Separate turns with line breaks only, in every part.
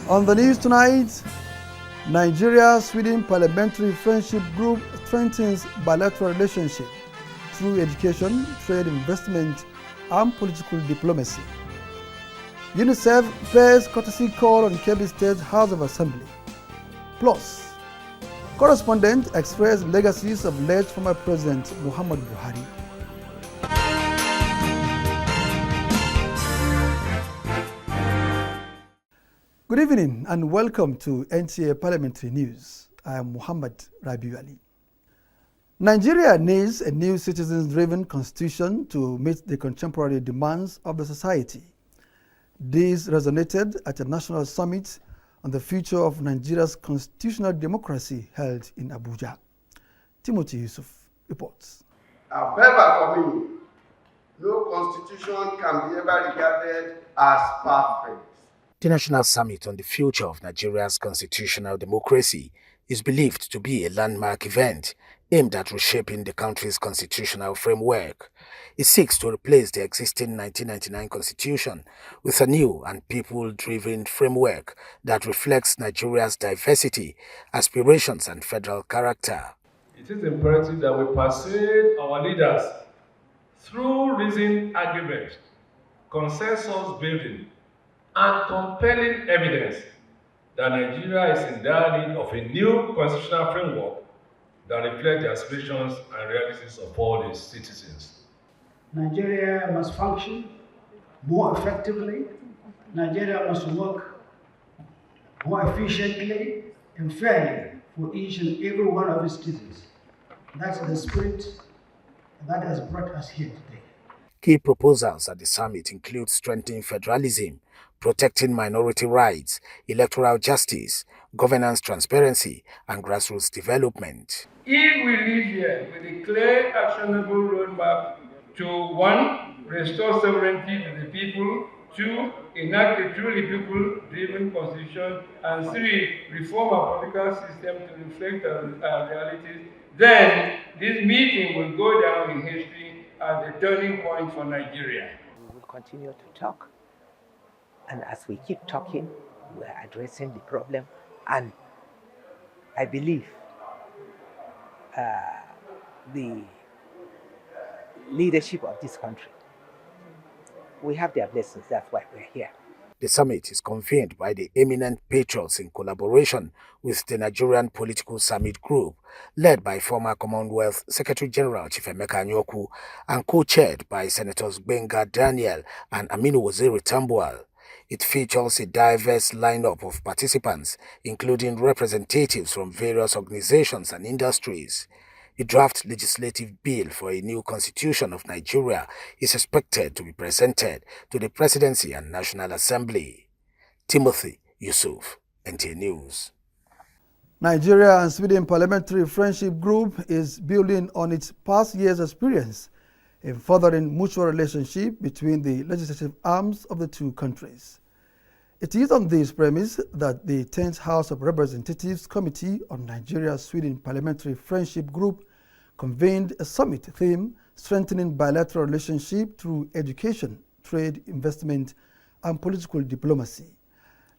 On the news tonight, Nigeria-Sweden Parliamentary Friendship Group strengthens bilateral relationship through education, trade, investment, and political diplomacy. UNICEF pays courtesy call on Kebbi State House of Assembly. Plus, correspondent express legacies of late former President Muhammad Buhari. Good evening and welcome to NTA Parliamentary News. I am Muhammad Rabiu Ali. Nigeria needs a new citizens-driven constitution to meet the contemporary demands of the society. This resonated at a national summit on the future of Nigeria's constitutional democracy held in Abuja. Timothy Yusuf reports.
However, for me, no constitution can be ever regarded as perfect.
The National Summit on the Future of Nigeria's Constitutional Democracy is believed to be a landmark event aimed at reshaping the country's constitutional framework. It seeks to replace the existing 1999 constitution with a new and people-driven framework that reflects Nigeria's diversity, aspirations, and federal character.
It is imperative that we persuade our leaders through reasoned argument, consensus building, and compelling evidence that Nigeria is in dire need of a new constitutional framework that reflects the aspirations and realities of all its citizens.
Nigeria must function more effectively. Nigeria must work more efficiently and fairly for each and every one of its citizens. That's the spirit that has brought us here today.
Key proposals at the summit include strengthening federalism, protecting minority rights, electoral justice, governance transparency, and grassroots development.
If we live here with a clear, actionable roadmap to 1. Restore sovereignty to the people, 2. Enact a truly people-driven constitution, and 3. Reform our political system to reflect our realities, then this meeting will go down in history as the turning point for Nigeria.
We will continue to talk. And as we keep talking, we are addressing the problem. And I believe the leadership of this country, we have their blessings. That's why we're here.
The summit is convened by the eminent patriots in collaboration with the Nigerian Political Summit Group, led by former Commonwealth Secretary General Chief Emeka Anyaoku and co-chaired by Senators Benga Daniel and Aminu Waziri Tambuwal. It features a diverse lineup of participants, including representatives from various organizations and industries. The draft legislative bill for a new constitution of Nigeria is expected to be presented to the Presidency and National Assembly. Timothy Yusuf, NTA News.
Nigeria and Sweden Parliamentary Friendship Group is building on its past year's experience in furthering mutual relationship between the legislative arms of the two countries. It is on this premise that the 10th House of Representatives Committee on Nigeria-Sweden Parliamentary Friendship Group convened a summit theme strengthening bilateral relationship through education, trade, investment, and political diplomacy.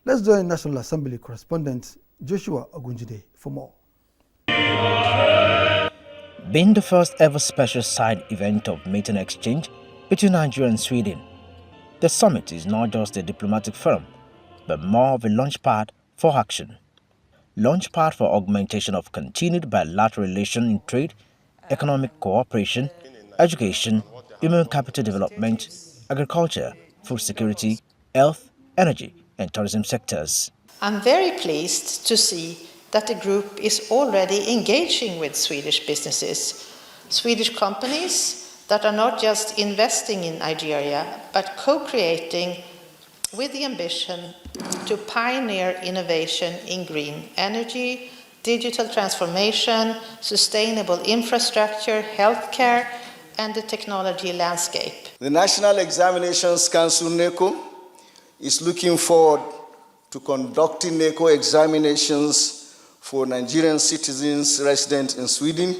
Let's join National Assembly correspondent Joshua Ogunjide for more.
Being the first ever special side event of meeting exchange between Nigeria and Sweden, the summit is not just a diplomatic forum, but more of a launchpad for action. Launchpad for augmentation of continued bilateral relations in trade, economic cooperation, education, human capital development, agriculture, food security, health, energy, and tourism sectors.
I'm very pleased to see that the group is already engaging with Swedish businesses, Swedish companies that are not just investing in Nigeria, but co-creating with the ambition to pioneer innovation in green energy, digital transformation, sustainable infrastructure, healthcare, and the technology landscape.
The National Examinations Council, NECO, is looking forward to conducting NECO examinations for Nigerian citizens resident in Sweden,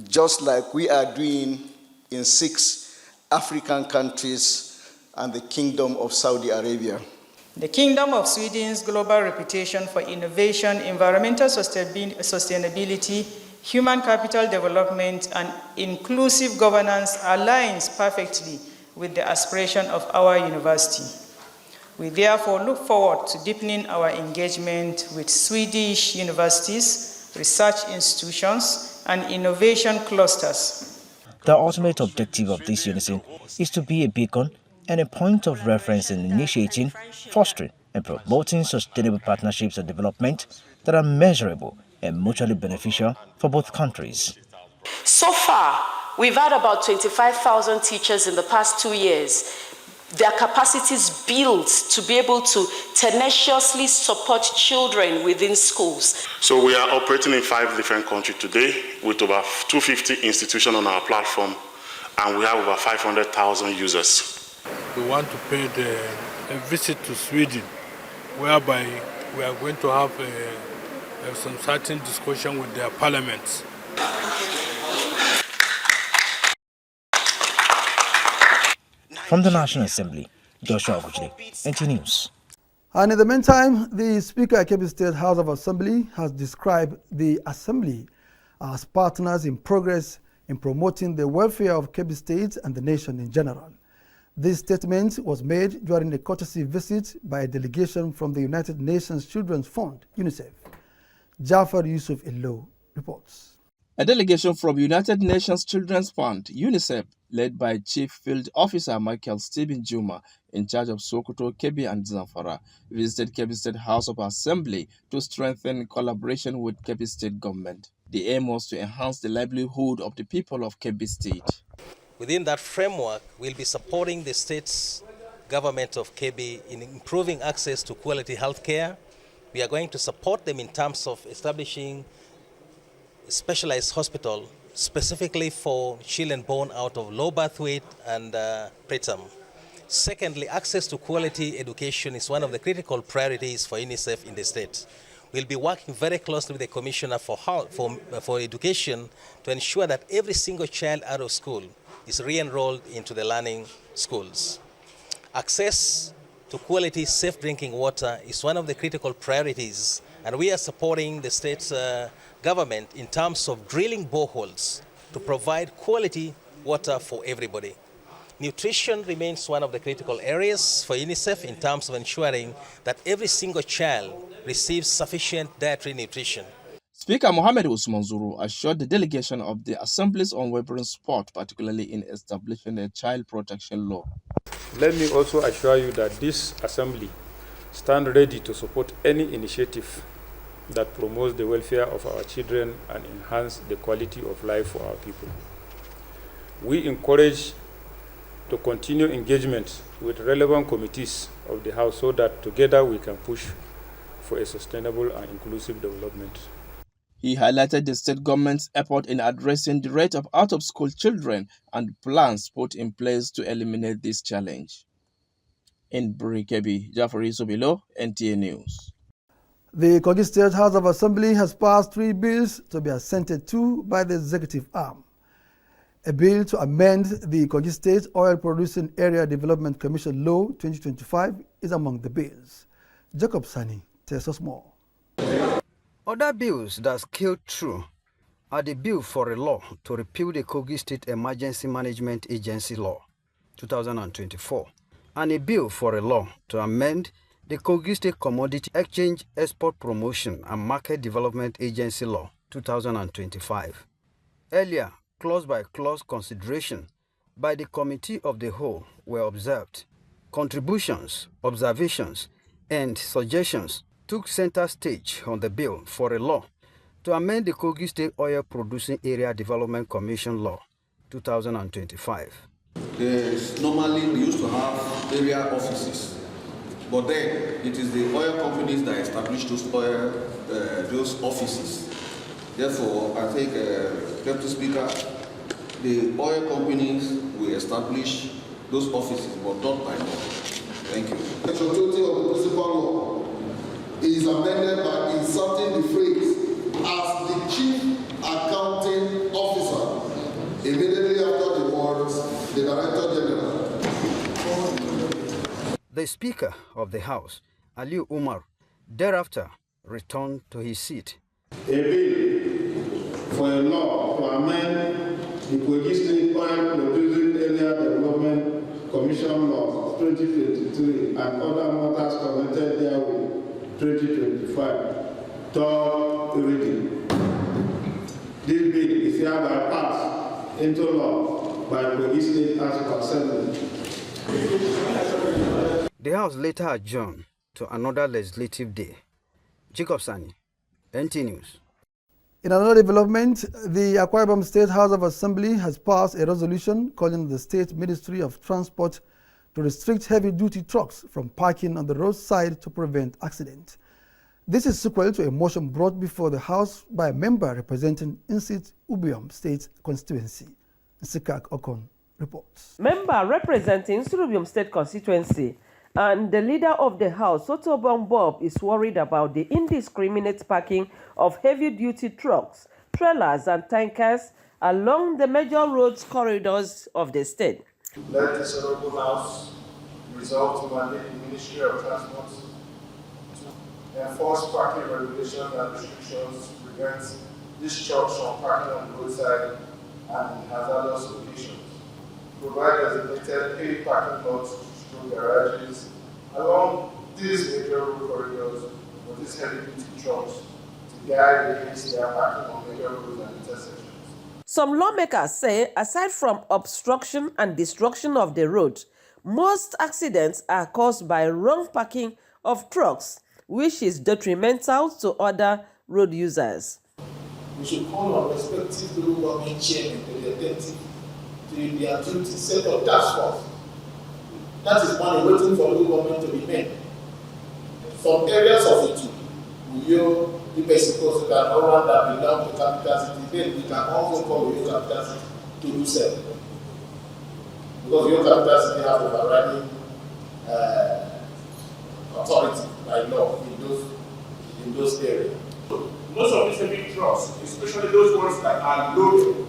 just like we are doing in 6 African countries and the Kingdom of Saudi Arabia.
The Kingdom of Sweden's global reputation for innovation, environmental sustainability, human capital development, and inclusive governance aligns perfectly with the aspiration of our university. We therefore look forward to deepening our engagement with Swedish universities, research institutions, and innovation clusters.
The ultimate objective of this unison is to be a beacon and a point of reference in initiating, fostering, and promoting sustainable partnerships and development that are measurable and mutually beneficial for both countries.
So far, we've had about 25,000 teachers in the past 2 years. Their capacities built to be able to tenaciously support children within schools.
So we are operating in 5 different countries today with over 250 institutions on our platform, and we have over 500,000 users.
We want to pay a visit to Sweden, whereby we are going to have some certain discussion with their parliaments.
From the National Assembly, Joshua Abuja, NTA News.
And in the meantime, the Speaker of Kebbi State House of Assembly has described the Assembly as partners in progress in promoting the welfare of Kebbi State and the nation in general. This statement was made during a courtesy visit by a delegation from the United Nations Children's Fund, UNICEF. Jafar Yusuf Illo reports.
A delegation from United Nations Children's Fund, UNICEF, led by Chief Field Officer Michael Stephen Juma, in charge of Sokoto, Kebbi and Zamfara, visited Kebbi State House of Assembly to strengthen collaboration with Kebbi State government. The aim was to enhance the livelihood of the people of Kebbi State.
Within that framework, we'll be supporting the state's government of Kebbi in improving access to quality health care. We are going to support them in terms of establishing a specialized hospital specifically for children born out of low birth weight and preterm. Secondly, access to quality education is one of the critical priorities for UNICEF in the state. We'll be working very closely with the Commissioner for Education to ensure that every single child out of school is re-enrolled into the learning schools. Access to quality, safe drinking water is one of the critical priorities, and we are supporting the state's government in terms of drilling boreholes to provide quality water for everybody. Nutrition remains one of the critical areas for UNICEF in terms of ensuring that every single child receives sufficient dietary nutrition.
Speaker Mohammed Usman Zuru assured the delegation of the Assembly's unwavering support, particularly in establishing a child protection law.
Let me also assure you that this Assembly stands ready to support any initiative that promotes the welfare of our children and enhance the quality of life for our people. We encourage to continue engagement with relevant committees of the House so that together we can push for a sustainable and inclusive development.
He highlighted the state government's effort in addressing the rate of out-of-school children and plans put in place to eliminate this challenge. In Kebbi, Jafar Yusuf Illo, NTA News.
The Kogi State House of Assembly has passed 3 bills to be assented to by the executive arm. A bill to amend the Kogi State Oil Producing Area Development Commission Law 2025 is among the bills. Jacob Sani tells us more.
Other bills that scaled through are the bill for a law to repeal the Kogi State Emergency Management Agency Law 2024 and a bill for a law to amend the Kogi State Commodity Exchange Export Promotion and Market Development Agency Law 2025. Earlier, clause-by-clause consideration by the Committee of the Whole were observed. Contributions, observations, and suggestions took center stage on the bill for a law to amend the Kogi State Oil Producing Area Development Commission Law 2025.
Normally, we used to have area offices, but then it is the oil companies that establish those offices. Therefore, I think, Deputy Speaker, the oil companies will establish those offices, but not by law. Thank you.
Section 20 of the principal law is amended by inserting the phrase as the chief accounting officer immediately after the words the Director General.
The Speaker of the House, Aliu Umar, thereafter returned to his seat.
A bill for a law to amend the Kogi State Oil Producing Area Development Commission laws 2023 and other matters connected therewith 2025. Third reading. This bill is hereby passed into law by Kogi State House of Assembly.
The House later adjourned to another legislative day. Jacob Sani, NT News.
In another development, the Akwa Ibom State House of Assembly has passed a resolution calling the State Ministry of Transport to restrict heavy-duty trucks from parking on the roadside to prevent accidents. This is sequel to a motion brought before the House by a member representing Insit Ubiom State constituency. Sikak Okon reports.
Member representing Surubium State constituency and the leader of the House, Sotobong Bob, is worried about the indiscriminate parking of heavy-duty trucks, trailers and tankers along the major roads corridors of the state.
Let this honorable House resolve to mandate the Ministry of Transport to enforce parking regulations and restrictions to prevent these trucks from parking on the roadside and in hazardous locations. Provide designated paid parking lots through garages along these major road corridors for these heavy-duty trucks to guide against their parking on major roads and intersections.
Some lawmakers say, aside from obstruction and destruction of the road, most accidents are caused by wrong parking of trucks, which is detrimental to other road users.
We should call on respective local government chairmen to be attentive to their duty, set of task force. That is money waiting for local government to be made. Some areas of it, Uyo, the basic coast that around that belong to capital city, then we can also call Uyo capital city to do so. Because Uyo capital city have overriding authority by law in those areas.
Most of these heavy trucks, especially those ones that are loaded,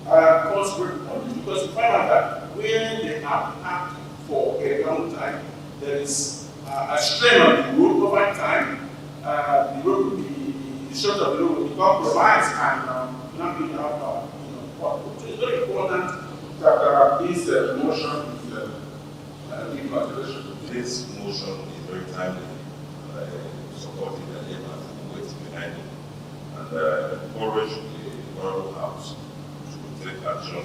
cause great problems because you find out that when they are packed for a long time, there is a strain on the road over time. The road will be, the structure of the road will be compromised and not be enough, So it's very important that this motion is being consideration.
This motion is very timely, supporting the labor weight behind it, and encourage the Honorable House to take action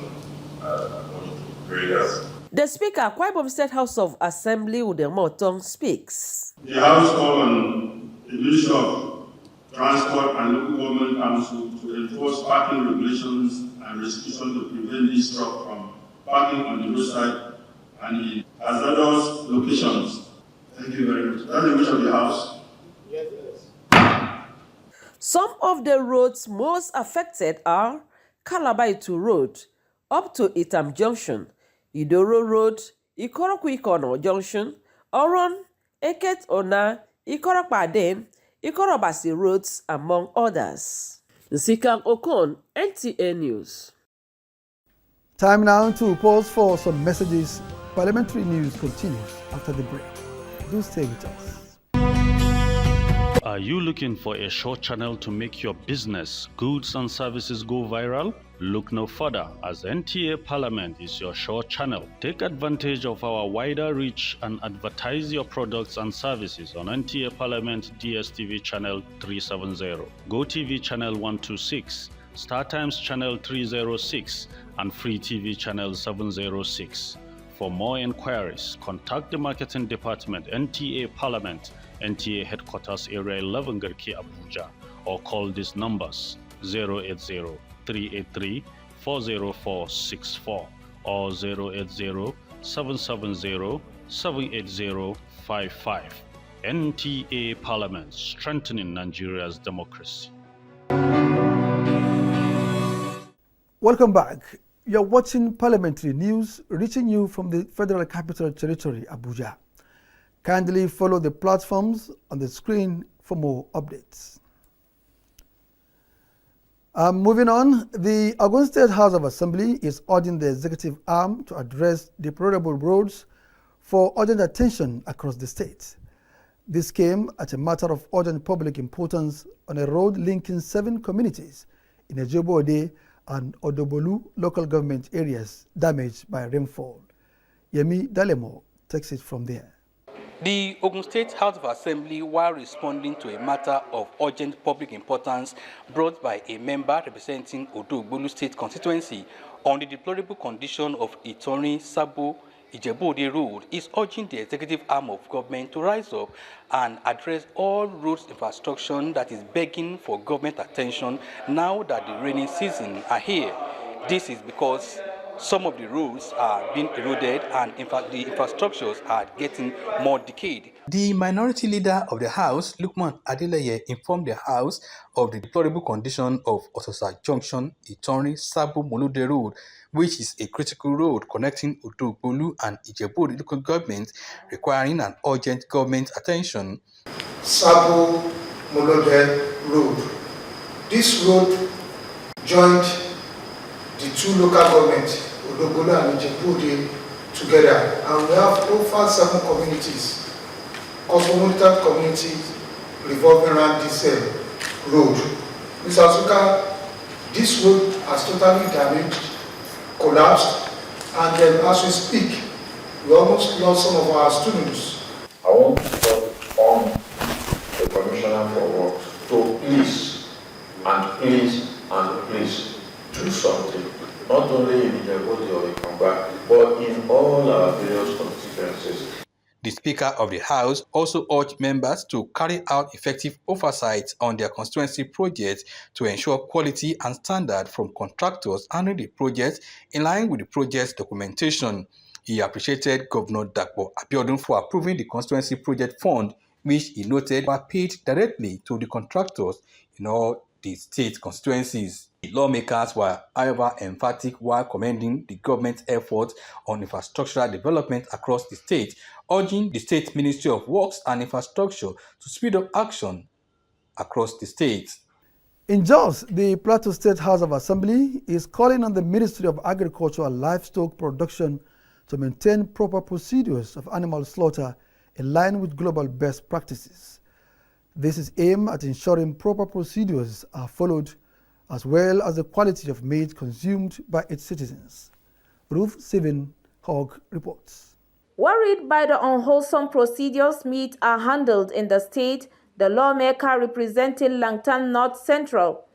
according to prayers.
The Speaker, Akwa Ibom State House of Assembly, Udemotong, speaks.
The House called on the Ministry of Transport and Local Government Council to enforce parking regulations and restrictions to prevent this truck from parking on the roadside and in hazardous locations. Thank you very much. That's the wish of the House.
Yes.
Some of the roads most affected are Kalabaitu Road, up to Itam Junction, Idoro Road, Ikorokwikono Junction, Oron, Eket Ona, Ikorakpaden, Ikorobasi Roads, among others. Nsikang Okon, NTA News.
Time now to pause for some messages. Parliamentary news continues after the break. Do stay with us.
Are you looking for a short channel to make your business, goods and services go viral? Look no further, as NTA Parliament is your short channel. Take advantage of our wider reach and advertise your products and services on NTA Parliament DSTV channel 370, GoTV channel 126, StarTimes channel 306, and Free TV channel 706. For more inquiries, contact the Marketing Department, NTA Parliament, NTA Headquarters Area 11 Garki Abuja, or call these numbers 080-383-40464 or 080-770-78055. NTA Parliament, strengthening Nigeria's democracy.
Welcome back. You're watching Parliamentary News, reaching you from the Federal Capital Territory, Abuja. Kindly follow the platforms on the screen for more updates. Moving on, the Ogun State House of Assembly is urging the executive arm to address deplorable roads for urgent attention across the state. This came at a matter of urgent public importance on a road linking 7 communities in Ejebo-Ode and Odobolu local government areas damaged by rainfall. Yemi Dalemo takes it from there.
The Ogun State House of Assembly, while responding to a matter of urgent public importance brought by a member representing Odobolu State constituency on the deplorable condition of Itorin Sabo Ijebu-Ode Road, is urging the executive arm of government to rise up and address all roads infrastructure that is begging for government attention now that the rainy season are here. This is because some of the roads are being eroded and in fact the infrastructures are getting more decayed. The minority leader of the House, Lukman Adeleye, informed the House of the deplorable condition of Ososa Junction, Itorin Sabo Molude Road, which is a critical road connecting Odobolu and Ijebu local government, requiring an urgent government attention.
Sabo Molude Road. This road joined the 2 local governments, Odobolu and Ijebu, together, and we have over 7 communities, cosmopolitan communities revolving around this road. Mr. Asuka, this road has totally damaged, collapsed, and as we speak, we almost lost some of our students.
I want to call on the Commissioner for Works to please do something, not only in Ijebu or Ikamba, but in all our various constituencies.
The Speaker of the House also urged members to carry out effective oversight on their constituency projects to ensure quality and standard from contractors handling the projects in line with the project's documentation. He appreciated Governor Dapo Abiodun for approving the constituency project fund, which he noted were paid directly to the contractors in all the state constituencies. The lawmakers were, however, emphatic while commending the government's efforts on infrastructural development across the state, urging the State Ministry of Works and Infrastructure to speed up action across the state.
In Jos, the Plateau State House of Assembly is calling on the Ministry of Agriculture and Livestock Production to maintain proper procedures of animal slaughter in line with global best practices. This is aimed at ensuring proper procedures are followed as well as the quality of meat consumed by its citizens. Ruth Steven Hogg reports.
Worried by the unwholesome procedures meat are handled in the state, the lawmaker representing Langtan North Central,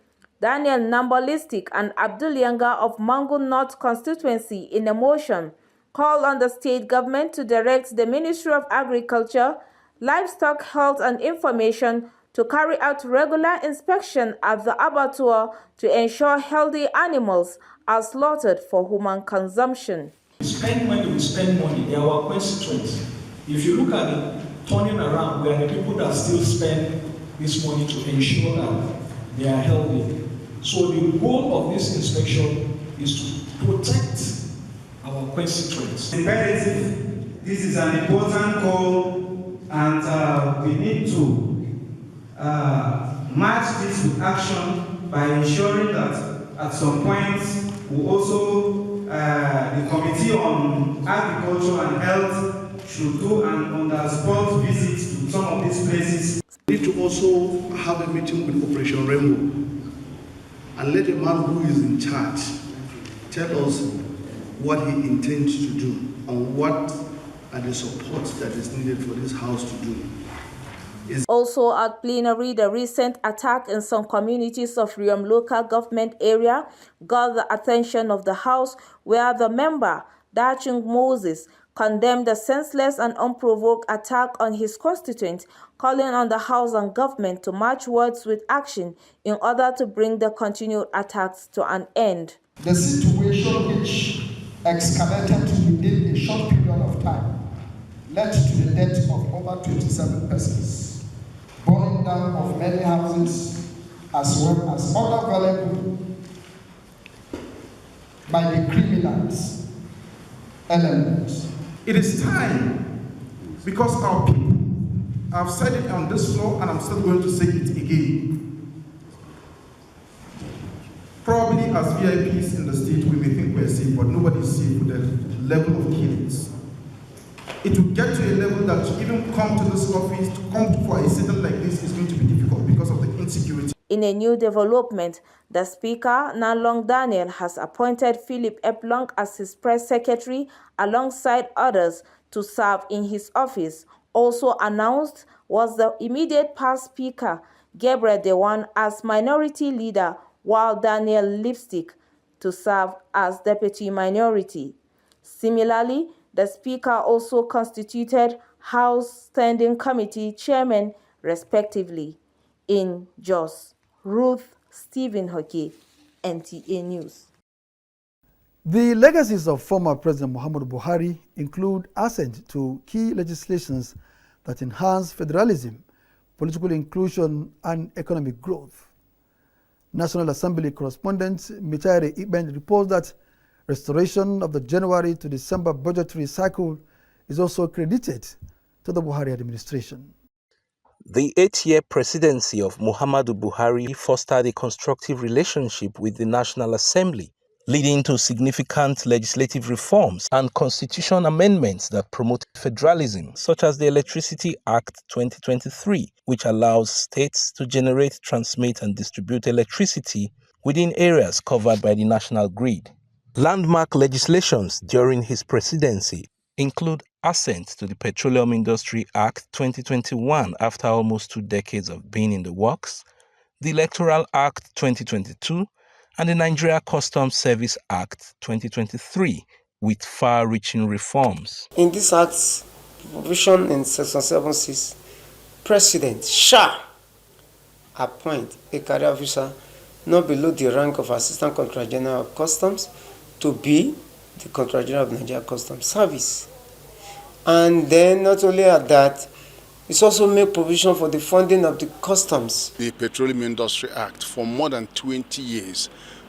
Daniel Nambolistic and Abdul Yanga of Mangu North constituency, in a motion, called on the state government to direct the Ministry of Agriculture, Livestock Health and Information to carry out regular inspection at the abattoir to ensure healthy animals are slaughtered for human consumption.
We spend money, they are our constituents. If you look at it, turning around, we are the people that still spend this money to ensure that they are healthy. So the goal of this inspection is to protect our constituents.
Imperative, this is an important goal, and we need to match this with action by ensuring that at some point we also, the Committee on Agriculture and Health should do an on-the-spot visit to some of these places.
We need to also have a meeting with Operation Rainbow and let the man who is in charge tell us what he intends to do and what are the supports that is needed for this house to do.
Also at plenary, the recent attack in some communities of Riom local government area got the attention of the House, where the member, Dachung Moses, condemned the senseless and unprovoked attack on his constituent, calling on the House and government to match words with action in order to bring the continued attacks to an end.
The situation which escalated within a short period of time led to the death of over 27 persons, burning down of many houses, as well as other valuable by the criminals elements.
It is time, because our people, I've said it on this floor and I'm still going to say it again. Probably as VIPs in the state, we may think we're safe, but nobody is safe with the level of killings. it will get to a level that to even come to this office, to come for a sitting like this is going to be difficult because of the insecurity.
In a new development, the Speaker, Nalong Daniel, has appointed Philip Eplong as his press secretary alongside others to serve in his office. Also announced was the immediate past Speaker, Gabriel Dewan, as minority leader, while Daniel Lipstick to serve as deputy minority. Similarly, the Speaker also constituted House Standing Committee chairmen, respectively. In Jos, Ruth Stephen Hockey, NTA News.
The legacies of former President Muhammadu Buhari include assent to key legislations that enhance federalism, political inclusion, and economic growth. National Assembly correspondent Michaire Iben reports that restoration of the January to December budgetary cycle is also credited to the Buhari administration.
The 8-year presidency of Muhammadu Buhari fostered a constructive relationship with the National Assembly, leading to significant legislative reforms and constitution amendments that promote federalism, such as the Electricity Act 2023, which allows states to generate, transmit, and distribute electricity within areas covered by the national grid. Landmark legislations during his presidency include assent to the Petroleum Industry Act 2021 after almost 2 decades of being in the works, the Electoral Act 2022, and the Nigeria Customs Service Act 2023 with far-reaching reforms.
In this act, provision in section 7(6), President shall appoint a career officer not below the rank of Assistant Controller General of Customs to be the Controller General of Nigeria Customs Service. And then not only at that, it's also made provision for the funding of the customs.
The Petroleum Industry Act, for more than 20 years,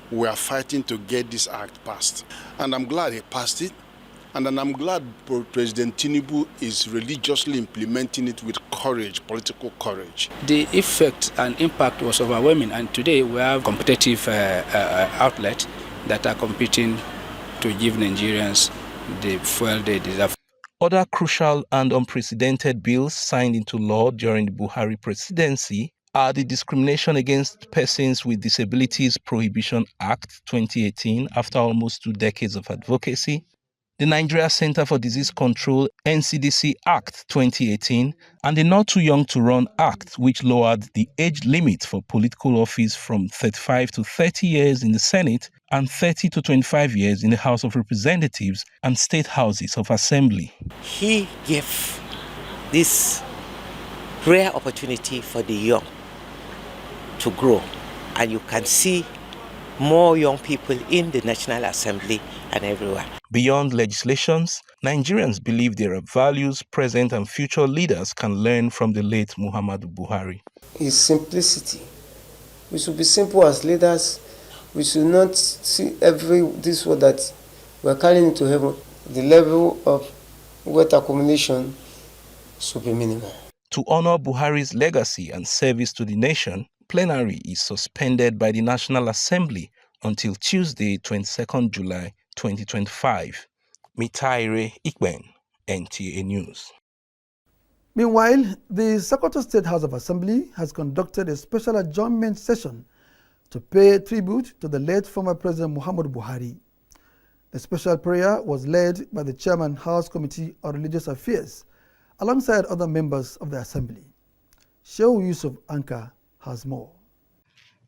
we are fighting to get this act passed. And I'm glad he passed it. And then I'm glad President Tinubu is religiously implementing it with courage, political courage.
The effect and impact was overwhelming, and today we have competitive outlets that are competing to give Nigerians the fuel they deserve.
Other crucial and unprecedented bills signed into law during the Buhari presidency are the Discrimination Against Persons with Disabilities Prohibition Act 2018 after almost 2 decades of advocacy, the Nigeria Center for Disease Control NCDC Act 2018, and the Not Too Young to Run Act, which lowered the age limit for political office from 35 to 30 years in the Senate and 30 to 25 years in the House of Representatives and State Houses of Assembly.
He gave this rare opportunity for the young to grow, and you can see more young people in the National Assembly and everywhere.
Beyond legislations, Nigerians believe there are values present and future leaders can learn from the late Muhammadu Buhari.
His simplicity. We should be simple as leaders. We should not see this word that we are carrying into heaven. The level of wealth accumulation should be minimal.
To honor Buhari's legacy and service to the nation, plenary is suspended by the National Assembly until Tuesday, 22nd July 2025. Mitaire Ikben, NTA News.
Meanwhile, the Sokoto State House of Assembly has conducted a special adjournment session to pay tribute to the late former President Muhammadu Buhari. The special prayer was led by the Chairman House Committee on Religious Affairs alongside other members of the Assembly. Shehu Yusuf Anka has more.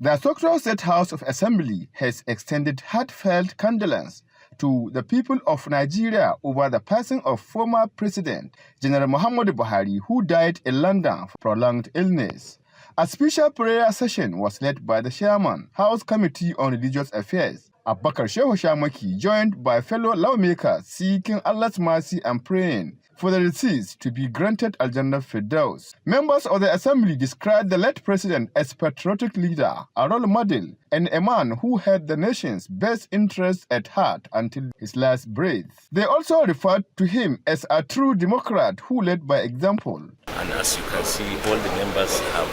The Sokoto State House of Assembly has extended heartfelt condolence to the people of Nigeria over the passing of former President General Muhammadu Buhari, who died in London for prolonged illness. A special prayer session was led by the Chairman, House Committee on Religious Affairs, Abubakar Shehu Shamaki, joined by fellow lawmakers seeking Allah's mercy and praying for the deceased to be granted Al-Jannah Firdaus. Members of the Assembly described the late president as patriotic leader, a role model, and a man who had the nation's best interests at heart until his last breath. They also referred to him as a true democrat who led by example.
And as you can see, all the members have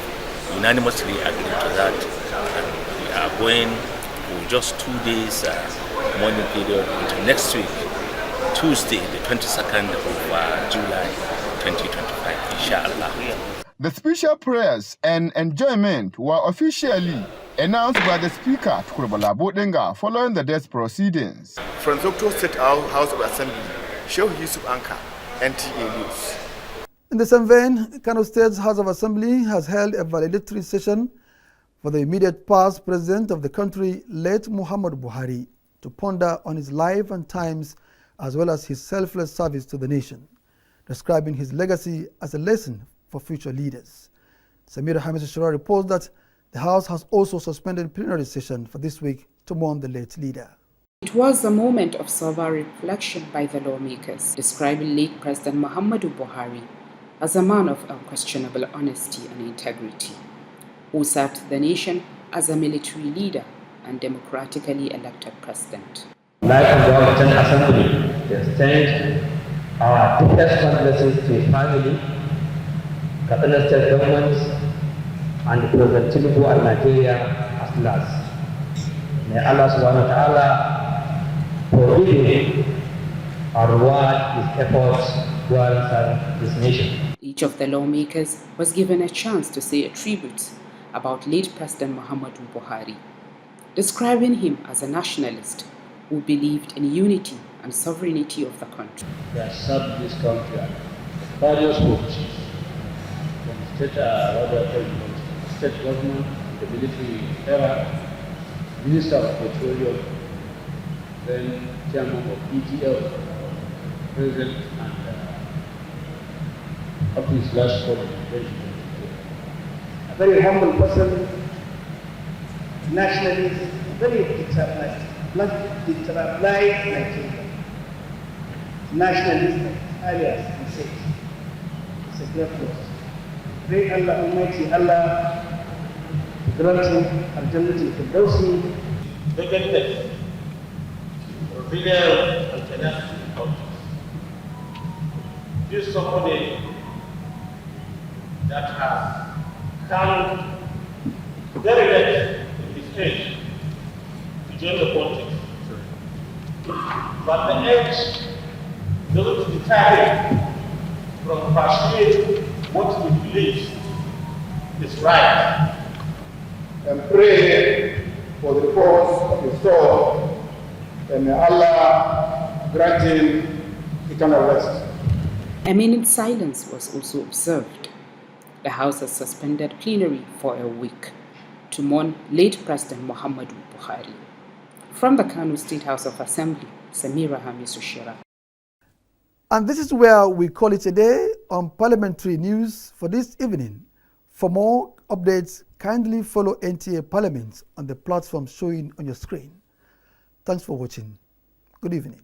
unanimously agreed to that. And we are going for just 2 days mourning period until next week. Tuesday, the 22nd of July 2025, inshallah.
The special prayers and enjoyment were officially announced by the Speaker, Tukurbola Bodenga, following the death proceedings.
From Zokto State House of Assembly, Sheikh Yusuf Anka, NTA News.
In the same vein, Kano State's House of Assembly has held a valedictory session for the immediate past president of the country, late Muhammadu Buhari, to ponder on his life and times as well as his selfless service to the nation, describing his legacy as a lesson for future leaders. Samira Hamisu Shura reports that the House has also suspended plenary session for this week to mourn the late leader.
It was a moment of sober reflection by the lawmakers, describing late President Muhammadu Buhari as a man of unquestionable honesty and integrity, who served the nation as a military leader and democratically elected president.
Like the General Assembly, we extend our deepest condolences to his family, Kaduna State government, and President Tinubu and Nigeria as large. May Allah subhanahu wa ta'ala forgive him and reward his efforts while serving this nation.
Each of the lawmakers was given a chance to say a tribute about late President Muhammadu Buhari, describing him as a nationalist who believed in unity and sovereignty of the country.
He has served this country at various positions, from state government, the military era, Minister of Petroleum, then Chairman of EGL, President, and up to his last call in 2022.
A very humble person, nationalist, very determined Nigeria. Nationalist, alias, he said. It's a great loss. Pray Allah Almighty, Allah to grant him Al-Jannah Firdausi.
Wickedness, rebellion, and tenacity in politics. This is somebody that has come very late in his age to join the politics. But the age doesn't deter him from pursuing what he believes is right.
And pray for the repose of his soul, and may Allah grant him eternal rest.
A minute silence was also observed. The House has suspended plenary for a week to mourn late President Muhammadu Buhari. From the Kano State House of Assembly, Samira Hamisu Shira.
And this is where we call it a day on parliamentary news for this evening. For more updates, kindly follow NTA Parliament on the platform showing on your screen. Thanks for watching. Good evening.